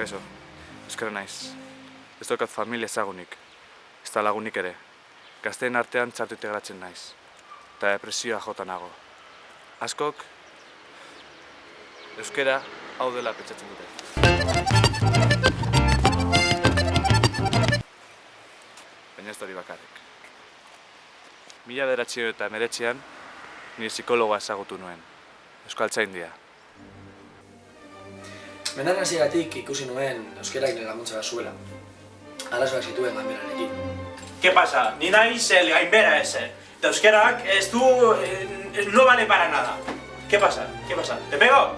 Kaixo, euskara naiz. Ez daukat familia ezagunik, ez da lagunik ere. Gazteen artean txartu integratzen naiz, eta depresioa jota nago. Askok, euskara hau dela pentsatzen dute. Baina ez da hori bakarrik. 1989an nire psikologoa ezagutu nuen, Euskaltzaindia. Mendan hasieratik ikusi nuen euskerak nire laguntza zuela. Arazoak zituen gainbeherarekin. ¿Qué pasa? Ni naiz el gainbehera ese. Eta euskerak no vale para nada. ¿Qué pasa? ¿Qué pasa? ¿Te pego?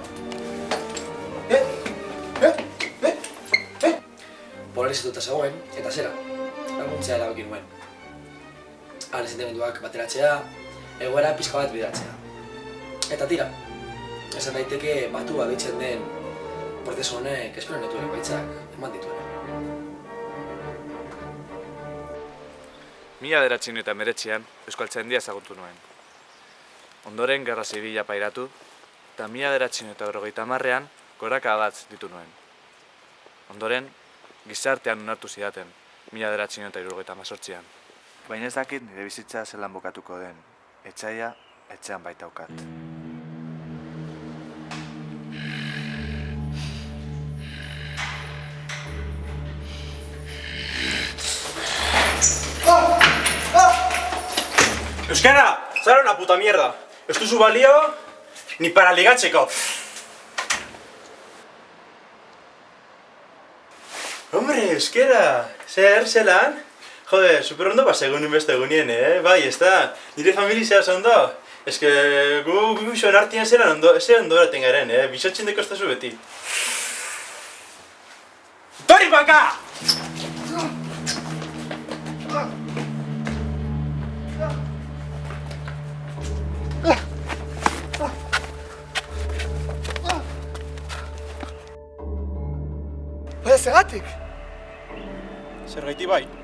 Polarizatuta zegoen, eta zera, laguntzea erabaki nuen. Haren sentimenduak bateratzea, egoera pixka bat bideratzea. Eta tira, esan daiteke batua deitzen den prozesu honek espero netuen baitzak eman dituena. 1989an Euskaltzaindia ezagutu nuen. Ondoren Gerra Zibila pairatu, eta 1990an gorakadatz ditu nuen. Ondoren, gizartean onartu zidaten, 1978an. Baina ez dakit nire bizitza zelan bukatuko den, etxaia etxean baitaukat. Euskara, zara una puta mierda. Ez duzu balio ni para ligatzeko. Hombre, euskara, zer, zelan? Joder, super ondo pasegun beste egunien, Bai, ez da, nire familia zehaz ondo. Ez que gu zuen artian zelan ondo eraten garen, Bisatzen deko estazu beti. Tori baka! Baina zergatik? Zergaiti bai.